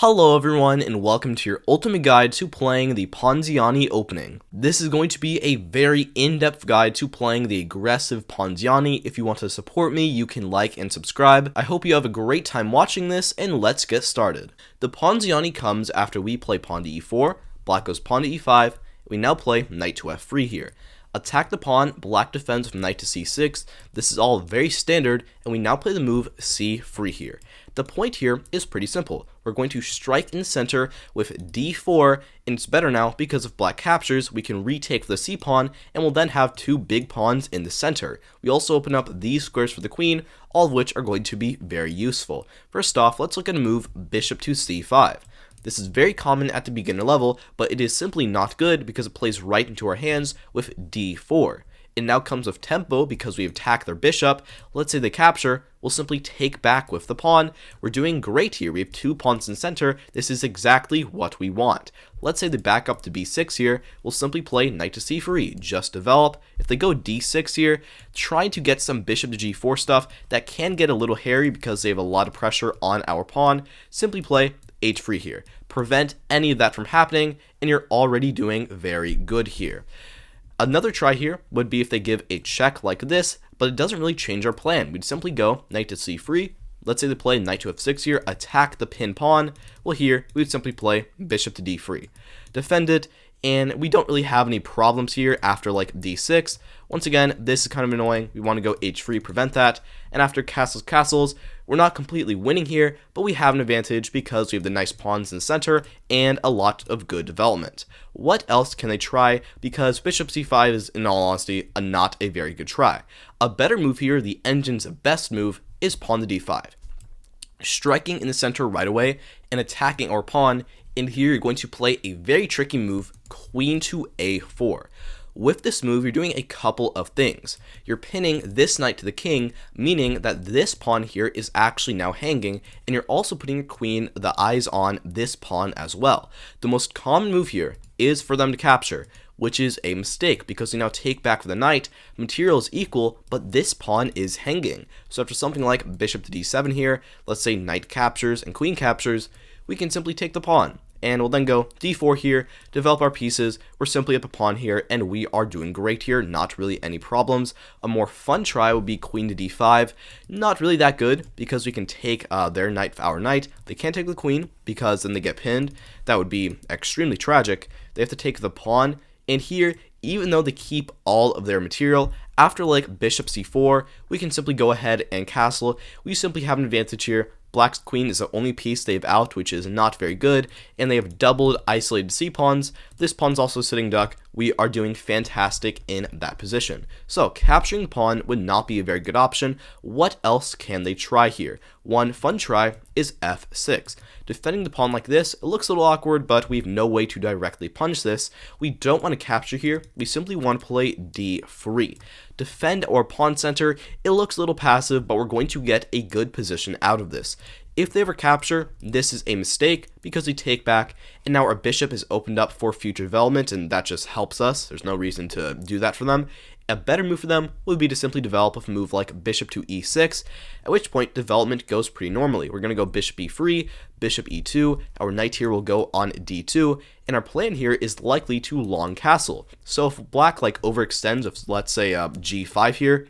Hello everyone and welcome to your ultimate guide to playing the Ponziani Opening. This is going to be a very in-depth guide to playing the aggressive Ponziani. If you want to support me, you can like and subscribe. I hope you have a great time watching this, and let's get started. The Ponziani comes after we play pawn to e4, black goes pawn to e5, we now play knight to f3 here. Attack the pawn, black defends with knight to c6. This is all very standard, and we now play the move c3 here. The point here is pretty simple. We're going to strike in the center with d4, and it's better now because if black captures, we can retake the c pawn, and we'll then have two big pawns in the center. We also open up these squares for the queen, all of which are going to be very useful. First off, let's look at a move bishop to c5. This is very common at the beginner level, but it is simply not good because it plays right into our hands with d4. It now comes with tempo because we attack their bishop. Let's say they capture, we'll simply take back with the pawn. We're doing great here. We have two pawns in center. This is exactly what we want. Let's say they back up to b6 here. We'll simply play knight to c3, just develop. If they go d6 here, trying to get some bishop to g4 stuff, that can get a little hairy because they have a lot of pressure on our pawn. Simply play h3 here. Prevent any of that from happening, and you're already doing very good here. Another try here would be if they give a check like this, but it doesn't really change our plan. We'd simply go knight to c3. Let's say they play knight to f6 here, attack the pin pawn. Well, here we would simply play bishop to d3, defend it, and we don't really have any problems here after like d6. Once again, this is kind of annoying. We want to go h3, prevent that, and after castles, we're not completely winning here, but we have an advantage because we have the nice pawns in the center and a lot of good development. What else can they try? Because bishop c5 is, in all honesty, not a very good try. A better move here, the engine's best move, is pawn to d5. Striking in the center right away and attacking our pawn, and here you're going to play a very tricky move, queen to a4. With this move, you're doing a couple of things. You're pinning this knight to the king, meaning that this pawn here is actually now hanging, and you're also putting your queen the eyes on this pawn as well. The most common move here is for them to capture, which is a mistake because you now take back for the knight. Material is equal, but this pawn is hanging. So after something like bishop to d7 here, let's say knight captures and queen captures, we can simply take the pawn. And we'll then go d4 here, develop our pieces. We're simply up a pawn here, and we are doing great here. Not really any problems. A more fun try would be queen to d5. Not really that good because we can take their knight for our knight. They can't take the queen because then they get pinned. That would be extremely tragic. They have to take the pawn. And here, even though they keep all of their material, after like bishop c4, we can simply go ahead and castle. We simply have an advantage here. Black's queen is the only piece they have out, which is not very good, and they have doubled isolated c-pawns. This pawn's also sitting duck. We are doing fantastic in that position. So capturing the pawn would not be a very good option. What else can they try here? One fun try is f6. Defending the pawn like this, it looks a little awkward, but we have no way to directly punish this. We don't want to capture here. We simply want to play d3. Defend our pawn center. It looks a little passive, but we're going to get a good position out of this. If they ever capture, this is a mistake because we take back, and now our bishop is opened up for future development, and that just helps us. There's no reason to do that for them. A better move for them would be to simply develop with a move like bishop to e6, at which point development goes pretty normally. We're going to go bishop e3, bishop e2, our knight here will go on d2, and our plan here is likely to long castle. So if black like overextends with, let's say, g5 here,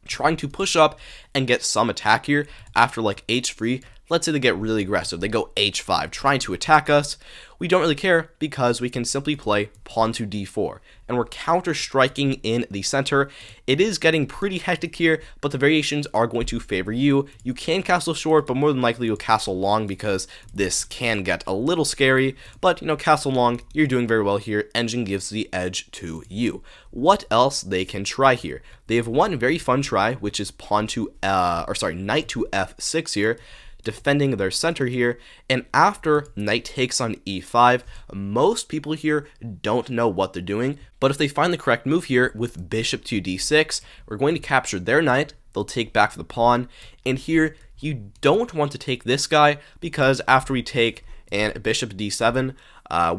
trying to push up and get some attack here after like h3, let's say they get really aggressive, they go h5 trying to attack us, we don't really care because we can simply play pawn to d4 and we're counter striking in the center. It is getting pretty hectic here, but the variations are going to favor you. You can castle short, but more than likely you'll castle long because this can get a little scary, but castle long, you're doing very well here. Engine gives the edge to you. What else they can try here? They have one very fun try, which is knight to f6 here, defending their center here, and after knight takes on e5, most people here don't know what they're doing, but if they find the correct move here with bishop to d6, we're going to capture their knight, they'll take back for the pawn, and here you don't want to take this guy because after we take and bishop d7,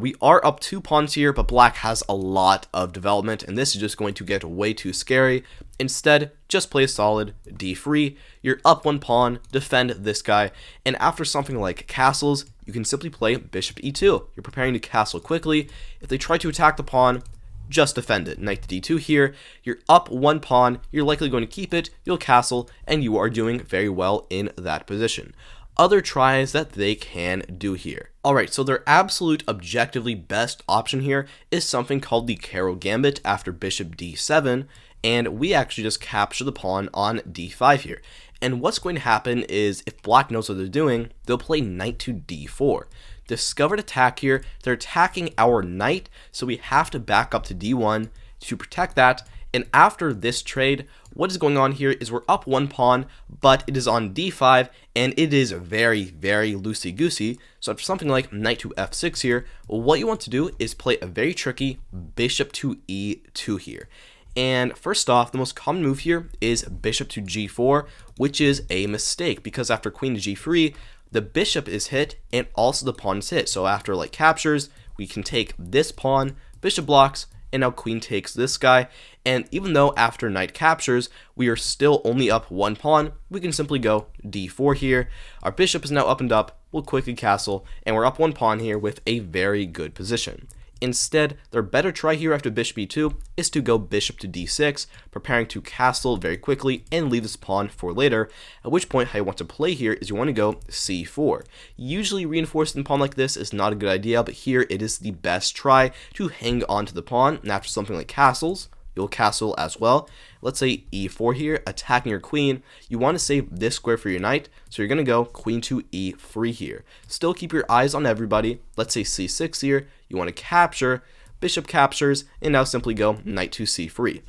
we are up 2 pawns here, but black has a lot of development, and this is just going to get way too scary. Instead, just play a solid d3. You're up 1 pawn, defend this guy, and after something like castles, you can simply play bishop e2. You're preparing to castle quickly. If they try to attack the pawn, just defend it. Knight to d2 here. You're up one pawn. You're likely going to keep it. You'll castle, and you are doing very well in that position. Other tries that they can do here. Alright, so their absolute objectively best option here is something called the Caro Gambit after bishop d7, and we actually just capture the pawn on d5 here. And what's going to happen is, if black knows what they're doing, they'll play knight to d4. Discovered attack here, they're attacking our knight, so we have to back up to d1 to protect that. And after this trade, what is going on here is we're up one pawn, but it is on d5, and it is very, very loosey-goosey. So after something like knight to f6 here, what you want to do is play a very tricky bishop to e2 here. And first off, the most common move here is bishop to g4, which is a mistake, because after queen to g3, the bishop is hit and also the pawn is hit. So after like captures, we can take this pawn, bishop blocks, and now queen takes this guy. And even though after knight captures, we are still only up one pawn, we can simply go d4 here. Our bishop is now up and up, we'll quickly castle, and we're up one pawn here with a very good position. Instead, their better try here after bishop e2 is to go bishop to d6, preparing to castle very quickly and leave this pawn for later, at which point how you want to play here is you want to go c4. Usually reinforcing the pawn like this is not a good idea, but here it is the best try to hang on to the pawn, and after something like castles, you'll castle as well. Let's say e4 here, attacking your queen. You want to save this square for your knight, so you're going to go queen to e3 here. Still keep your eyes on everybody. Let's say c6 here. You want to capture, bishop captures, and now simply go knight to c3.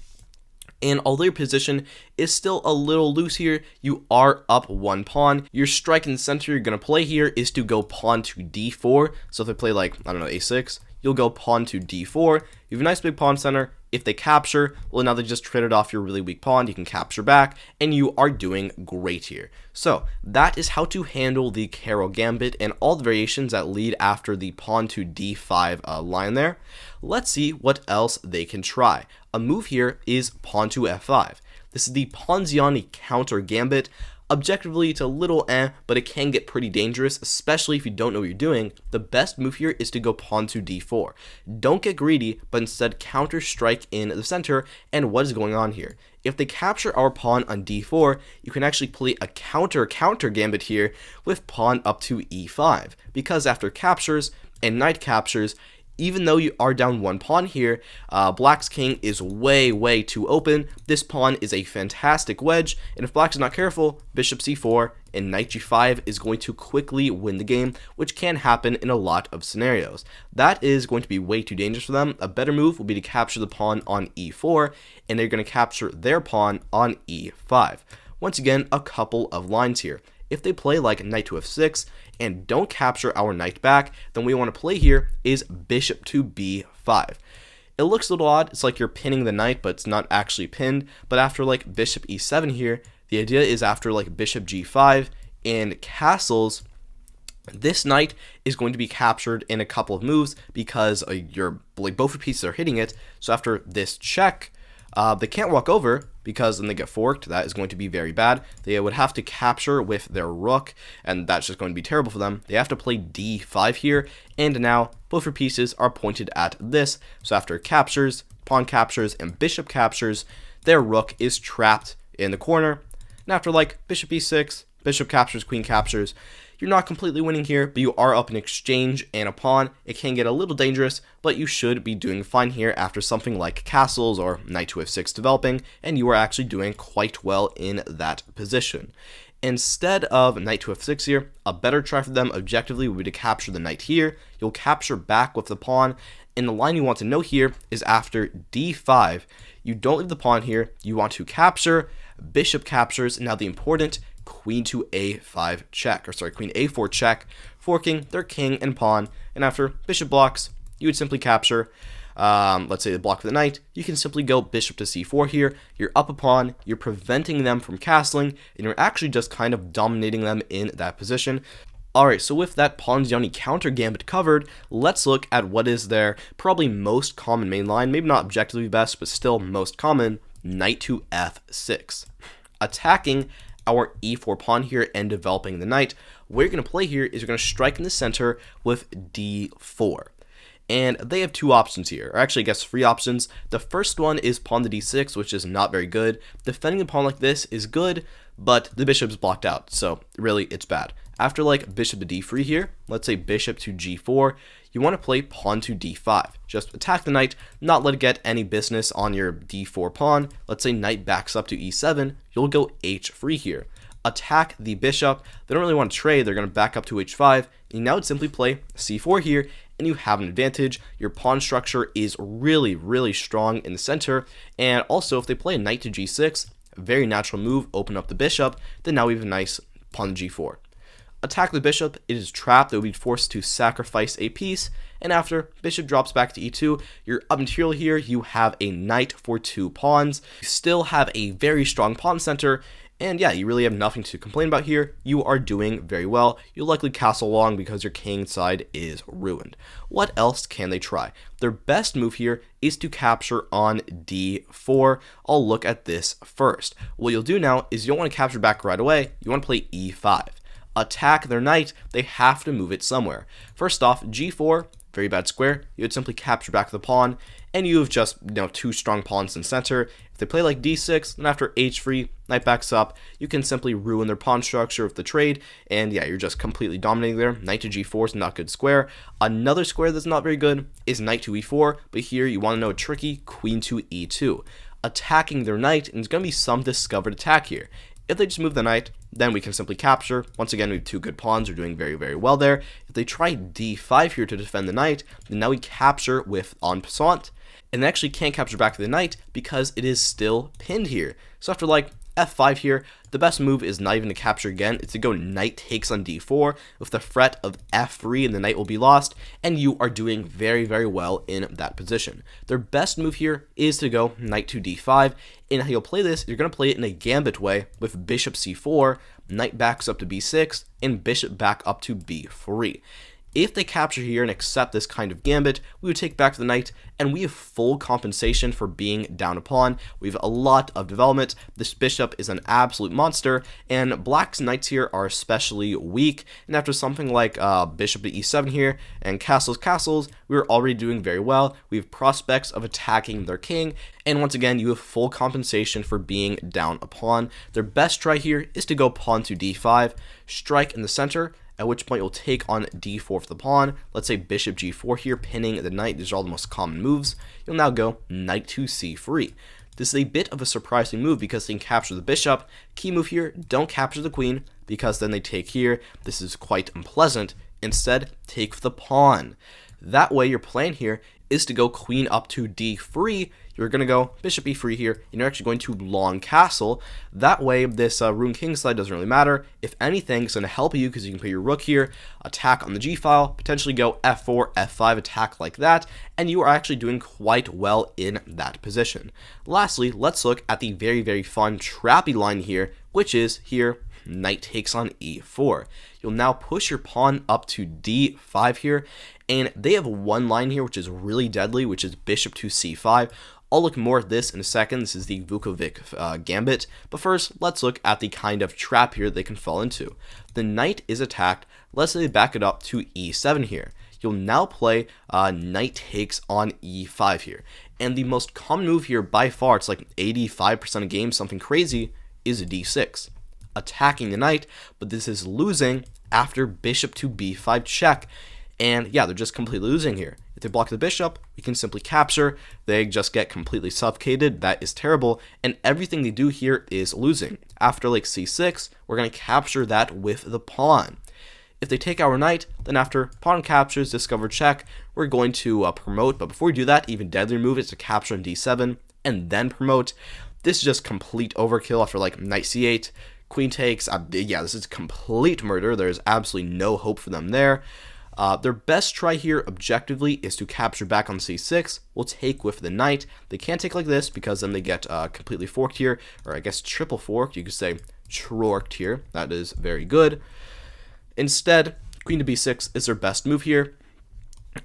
And although your position is still a little loose here, you are up one pawn. Your strike in the center you're going to play here is to go pawn to d4. So if they play like, I don't know, a6, you'll go pawn to d4. You have a nice big pawn center. If they capture, well, now they just traded off your really weak pawn. You can capture back, and you are doing great here. So that is how to handle the Caro Gambit and all the variations that lead after the pawn to d5 line there. Let's see what else they can try. A move here is pawn to f5. This is the Ponziani Countergambit. Objectively, it's a little but it can get pretty dangerous, especially if you don't know what you're doing. The best move here is to go pawn to d4. Don't get greedy, but instead counter strike in the center. And what is going on here? If they capture our pawn on d4, you can actually play a counter gambit here with pawn up to e5. Because after captures and knight captures, even though you are down one pawn here, black's king is way too open. This pawn is a fantastic wedge, and if black is not careful, bishop c4 and knight g5 is going to quickly win the game, which can happen in a lot of scenarios. That is going to be way too dangerous for them. A better move will be to capture the pawn on e4, and they're going to capture their pawn on e5. Once again, a couple of lines here. If they play like knight to f6 and don't capture our knight back, then what we want to play here is bishop to b5. It looks a little odd. It's like you're pinning the knight, but it's not actually pinned. But after like bishop e7 here, the idea is after like bishop g5 and castles, this knight is going to be captured in a couple of moves because both your pieces are hitting it. So after this check, they can't walk over because then they get forked. That is going to be very bad. They would have to capture with their rook, and that's just going to be terrible for them. They have to play d5 here, and now both your pieces are pointed at this. So after captures, pawn captures, and bishop captures, their rook is trapped in the corner. And after like bishop e6, bishop captures, queen captures, you're not completely winning here, but you are up an exchange and a pawn. It can get a little dangerous, but you should be doing fine here after something like castles or knight to f6 developing, and you are actually doing quite well in that position. Instead of knight to f6 here, a better try for them objectively would be to capture the knight here. You'll capture back with the pawn, and the line you want to know here is after d5, you don't leave the pawn here. You want to capture, bishop captures, and now the important queen to a5 check, queen a4 check, forking their king and pawn, and after bishop blocks, you would simply capture, let's say the block of the knight, you can simply go bishop to c4 here. You're up a pawn, you're preventing them from castling, and you're actually just kind of dominating them in that position. Alright, so with that Ponziani Countergambit covered, let's look at what is their probably most common main line, maybe not objectively best, but still most common, knight to f6. Attacking our e4 pawn here and developing the knight. what you're going to play here is you're going to strike in the center with d4. And they have two options here, or actually I guess three options. The first one is pawn to d6, which is not very good. Defending a pawn like this is good, but the bishop's blocked out, so really it's bad. After like bishop to d3 here, let's say bishop to g4, you want to play pawn to d5. Just attack the knight, not let it get any business on your d4 pawn. Let's say knight backs up to e7, you'll go h3 here. Attack the bishop. They don't really want to trade, they're going to back up to h5, and now would simply play c4 here, and you have an advantage. Your pawn structure is really strong in the center, and also if they play a knight to g6, a very natural move, open up the bishop, then now we have a nice pawn to g4. Attack the bishop, it is trapped, it will be forced to sacrifice a piece, and after bishop drops back to e2, you're up material here, you have a knight for 2 pawns, you still have a very strong pawn center, and yeah, you really have nothing to complain about here. You are doing very well. You'll likely castle long because your king side is ruined. What else can they try? Their best move here is to capture on d4. I'll look at this first. What you'll do now is you don't want to capture back right away. You want to play e5. Attack their knight. They have to move it somewhere. First off, g4, very bad square. You would simply capture back the pawn, and you have just 2 strong pawns in center. If they play like d6, then after h3, knight backs up, you can simply ruin their pawn structure with the trade, and yeah, you're just completely dominating there. Knight to g4 is not good square. Another square that's not very good is knight to e4, but here you want to know a tricky queen to e2. Attacking their knight, and there's going to be some discovered attack here. If they just move the knight, then we can simply capture. Once again, we have 2 good pawns. We're doing very well there. If they try d5 here to defend the knight, then now we capture with en passant. And they actually can't capture back the knight because it is still pinned here. So after like f5 here, the best move is not even to capture again. It's to go knight takes on d4 with the threat of f3, and the knight will be lost, and you are doing very well in that position. Their best move here is to go knight to d5, and how you'll play this, you're going to play it in a gambit way with bishop c4, knight backs up to b6, and bishop back up to b3. If they capture here and accept this kind of gambit, we would take back the knight, and we have full compensation for being down a pawn. We have a lot of development. This bishop is an absolute monster, and black's knights here are especially weak. And after something like bishop to e7 here and castles, we're already doing very well. We have prospects of attacking their king, and once again, you have full compensation for being down a pawn. Their best try here is to go pawn to d5, strike in the center, at which point you'll take on d4 for the pawn. Let's say bishop g4 here, pinning the knight. These are all the most common moves. You'll now go knight to c3. This is a bit of a surprising move because they can capture the bishop. Key move here, don't capture the queen because then they take here. This is quite unpleasant. Instead, take the pawn. That way your plan here is to go queen up to d3. You're going to go bishop e3 here, and you're actually going to long castle. That way, this ruined king side doesn't really matter. If anything, it's going to help you because you can put your rook here, attack on the g file, potentially go f4, f5, attack like that, and you are actually doing quite well in that position. Lastly, let's look at the very fun trappy line here, which is here, knight takes on e4. You'll now push your pawn up to d5 here, and they have one line here which is really deadly, which is bishop to c5. I'll look more at this in a second. This is the Vukovich Gambit. But first, let's look at the kind of trap here they can fall into. The knight is attacked. Let's say they back it up to e7 here. You'll now play knight takes on e5 here. And the most common move here by far, it's like 85% of games, something crazy, is d6. Attacking the knight, but this is losing after bishop to b5 check. And yeah, they're just completely losing here. If they block the bishop, we can simply capture. They just get completely suffocated. That is terrible. And everything they do here is losing. After like c6, we're going to capture that with the pawn. If they take our knight, then after pawn captures, discover check, we're going to promote. But before we do that, even deadlier move is to capture on d7 and then promote. This is just complete overkill after like knight c8, queen takes. Yeah, this is complete murder. There's absolutely no hope for them there. Their best try here objectively is to capture back on c6. We'll take with the knight. They can't take like this because then they get completely forked here, or I guess triple forked. You could say trorked here. That is very good. Instead, queen to b6 is their best move here.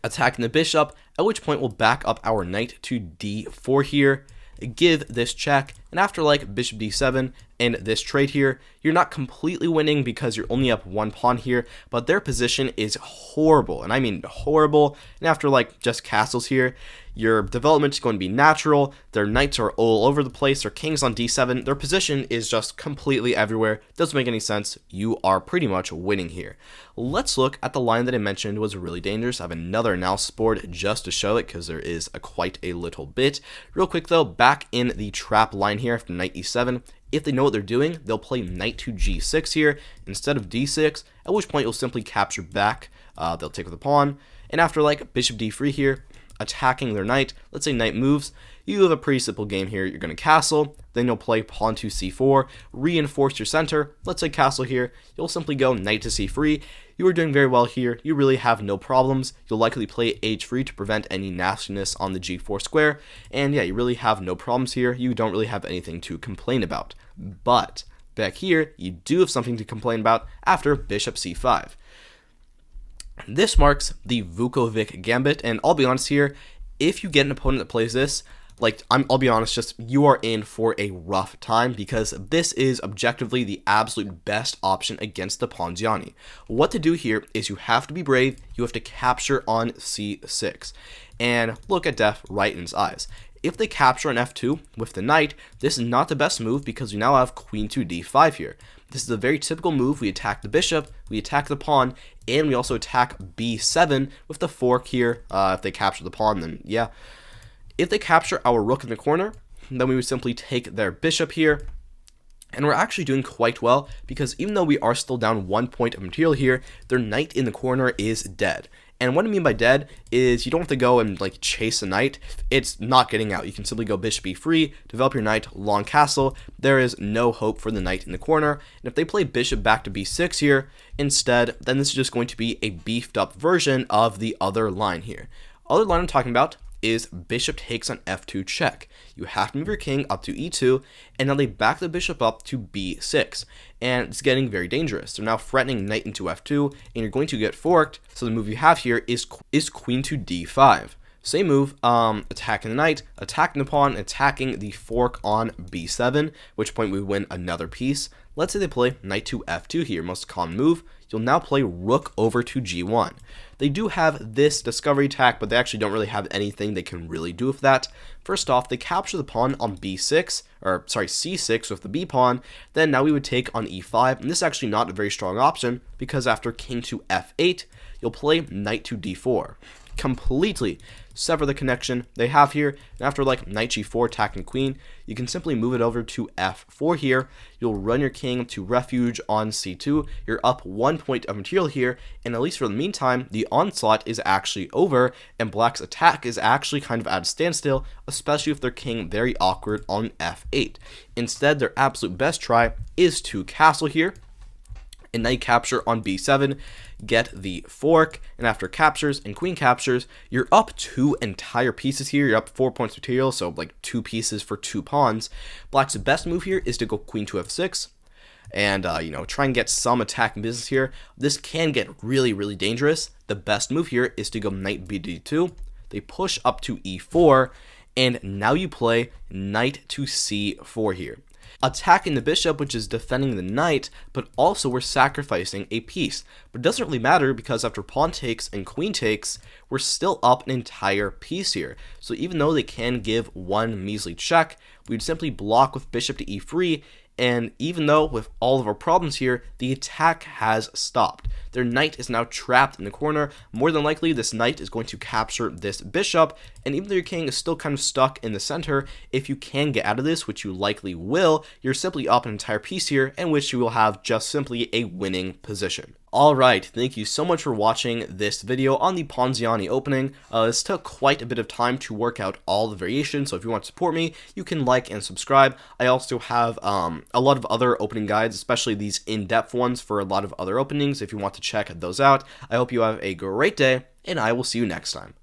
Attacking the bishop, at which point we'll back up our knight to d4 here. Give this check, And after like bishop d7 and this trade here, you're not completely winning because you're only up one pawn here, but their position is horrible, and I mean horrible. And after like just castles here, your development is going to be natural. Their knights are all over the place. Their king's on d7. Their position is just completely everywhere. Doesn't make any sense. You are pretty much winning here. Let's look at the line that I mentioned was really dangerous. I have another analysis board just to show it because there is quite a little bit. Real quick though, back in the trap line here after knight e7, if they know what they're doing, they'll play knight to g6 here instead of d6, at which point you'll simply capture back. They'll take with the pawn, and after like bishop d3 here, attacking their knight, let's say knight moves, you have a pretty simple game here. You're going to castle, then you'll play pawn to c4, reinforce your center, let's say castle here, you'll simply go knight to c3. You are doing very well here, you really have no problems. You'll likely play h3 to prevent any nastiness on the g4 square, and yeah, you really have no problems here. You don't really have anything to complain about. But back here, you do have something to complain about after bishop c5. This marks the Vukovich Gambit, and I'll be honest here, if you get an opponent that plays this, I'll be honest, just you are in for a rough time because this is objectively the absolute best option against the Ponziani. What to do here is you have to be brave, you have to capture on c6, and look at death right in his eyes. If they capture on f2 with the knight, this is not the best move because we now have queen to d5 here. This is a very typical move. We attack the bishop, we attack the pawn, and we also attack b7 with the fork here. If they capture the pawn, then yeah. If they capture our rook in the corner, then we would simply take their bishop here. And we're actually doing quite well because even though we are still down 1 point of material here, their knight in the corner is dead. And what I mean by dead is you don't have to go and like chase a knight. It's not getting out. You can simply go bishop e3, develop your knight, long castle. There is no hope for the knight in the corner. And if they play bishop back to b6 here instead, then this is just going to be a beefed up version of the other line here. Other line I'm talking about is bishop takes on f2 check. You have to move your king up to e2, and now they back the bishop up to b6, and it's getting very dangerous. They're now threatening knight into f2, and you're going to get forked, so the move you have here is queen to d5. Same move, attacking the knight, attacking the pawn, attacking the fork on b7, which point we win another piece. Let's say they play knight to f2 here, most common move. You'll now play rook over to g1. They do have this discovery attack, but they actually don't really have anything they can really do with that. First off, they capture the pawn on c6 with the b pawn. Then now we would take on e5, and this is actually not a very strong option because after king to f8, you'll play knight to d4. Completely sever the connection they have here, and after like knight g4 attacking queen, you can simply move it over to f4 here. You'll run your king to refuge on c2. You're up 1 point of material here, and at least for the meantime, the onslaught is actually over, and black's attack is actually kind of at a standstill, especially if their king very awkward on f8. Instead, their absolute best try is to castle here, and knight capture on b7, get the fork, and after captures and queen captures, you're up 2 entire pieces here. You're up 4 points of material, so like 2 pieces for 2 pawns. Black's best move here is to go queen to f6, and try and get some attacking business here. This can get really, really dangerous. The best move here is to go knight bd2. They push up to e4, and now you play knight to c4 here, attacking the bishop, which is defending the knight, but also we're sacrificing a piece. But it doesn't really matter because after pawn takes and queen takes, we're still up an entire piece here. So even though they can give one measly check, we'd simply block with bishop to e3, and even though with all of our problems here, the attack has stopped. Their knight is now trapped in the corner. More than likely, this knight is going to capture this bishop, and even though your king is still kind of stuck in the center, if you can get out of this, which you likely will, you're simply up an entire piece here, in which you will have just simply a winning position. Alright, thank you so much for watching this video on the Ponziani opening. This took quite a bit of time to work out all the variations, so if you want to support me, you can like and subscribe. I also have a lot of other opening guides, especially these in-depth ones for a lot of other openings if you want to check those out. I hope you have a great day, and I will see you next time.